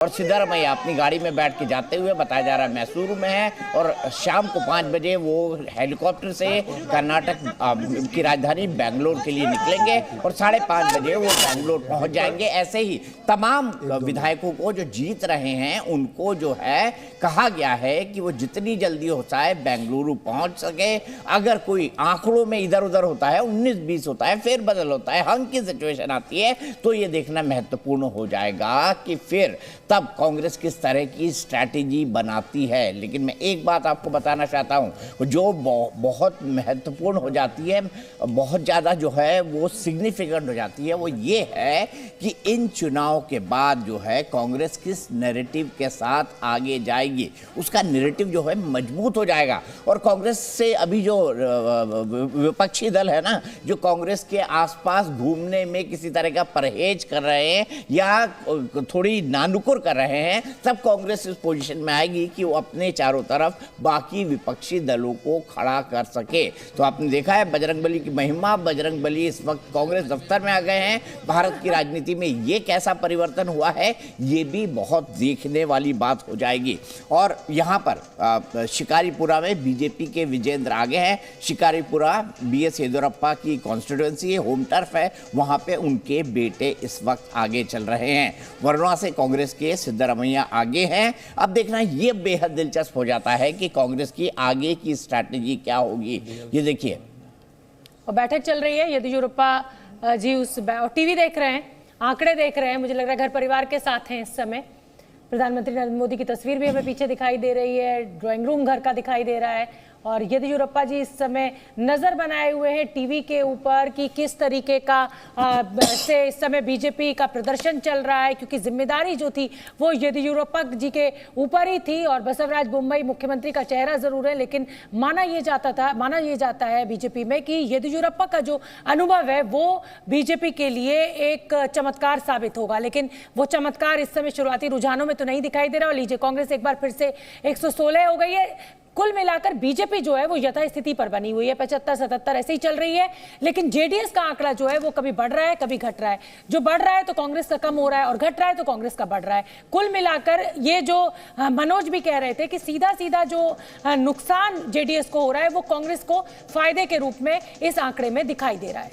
और सिद्धारमैया अपनी गाड़ी में बैठ के जाते हुए बताया जा रहा है मैसूरू में है और शाम को 5 बजे वो हेलीकॉप्टर से कर्नाटक की राजधानी बेंगलोर के लिए निकलेंगे और 5:30 बजे वो बेंगलोर पहुंच जाएंगे। ऐसे ही तमाम विधायकों को जो जीत रहे हैं उनको जो है कहा गया है कि वो जितनी जल्दी होता है बेंगलुरु पहुंच सके। अगर कोई आंकड़ों में इधर उधर होता है, 19-20 होता है, फिर बदल होता है, हंग की सिचुएशन आती है, तो ये देखना महत्वपूर्ण हो जाएगा कि फिर तब कांग्रेस किस तरह की स्ट्रैटेजी बनाती है। लेकिन मैं एक बात आपको बताना चाहता हूं जो बहुत महत्वपूर्ण हो जाती है, बहुत ज़्यादा जो है वो सिग्निफिकेंट हो जाती है, वो ये है कि इन चुनाव के बाद जो है कांग्रेस किस नैरेटिव के साथ आगे जाएगी, उसका नैरेटिव जो है मजबूत हो जाएगा। और कांग्रेस से अभी जो विपक्षी दल है ना, जो कांग्रेस के आसपास घूमने में किसी तरह का परहेज कर रहे हैं या थोड़ी नानुकुर कर रहे हैं, तब कांग्रेस इस पोजीशन में आएगी कि वो अपने चारों तरफ बाकी विपक्षी दलों को खड़ा कर सके। तो आपने देखा है बजरंगबली की महिमा, बजरंगबली इस वक्त कांग्रेस दफ्तर में आ गए हैं। भारत की राजनीति में ये कैसा परिवर्तन हुआ है, ये भी बहुत देखने वाली बात हो जाएगी। और यहाँ पर शिकारीपुरा में बीजेपी के विजेंद्र आगे हैं। शिकारीपुरा BS येदियुरप्पा की कॉन्स्टिट्यूएंसी है, होम टर्फ है, वहाँ पे उनके बेटे इस वक्त आगे चल रहे हैं। वरुणा से कांग्रेस के सिद्धारमैया आगे हैं। अब देखना ये बेहद दिलचस्प हो जाता है कि कांग्रेस की आगे की स्ट्रैटेजी क्या होगी। ये देखिए, और बैठक चल रही है, येदियुरप्पा जी उस टीवी देख रहे हैं, आंकड़े देख रहे हैं, मुझे लग रहा है घर परिवार के साथ हैं इस समय। प्रधानमंत्री नरेंद्र मोदी की तस्वीर भी हमें पीछे दिखाई दे रही है, ड्राइंग रूम घर का दिखाई दे रहा है और येदियुरप्पा जी इस समय नजर बनाए हुए हैं टीवी के ऊपर कि किस तरीके का से इस समय बीजेपी का प्रदर्शन चल रहा है, क्योंकि जिम्मेदारी जो थी वो येदियुरप्पा जी के ऊपर ही थी। और बसवराज बोम्मई मुख्यमंत्री का चेहरा जरूर है, लेकिन माना ये जाता है बीजेपी में कि येदियुरप्पा का जो अनुभव है वो बीजेपी के लिए एक चमत्कार साबित होगा। लेकिन वो चमत्कार इस समय शुरुआती रुझानों में तो नहीं दिखाई दे रहा। और लीजिए, कांग्रेस एक बार फिर से 116 हो गई है। कुल मिलाकर बीजेपी जो है वो यथास्थिति पर बनी हुई है, 75-77 ऐसे ही चल रही है। लेकिन जेडीएस का आंकड़ा जो है वो कभी बढ़ रहा है, कभी घट रहा है। जो बढ़ रहा है तो कांग्रेस का कम हो रहा है और घट रहा है तो कांग्रेस का बढ़ रहा है। कुल मिलाकर ये जो मनोज भी कह रहे थे कि सीधा सीधा जो नुकसान जेडीएस को हो रहा है वो कांग्रेस को फायदे के रूप में इस आंकड़े में दिखाई दे रहा है।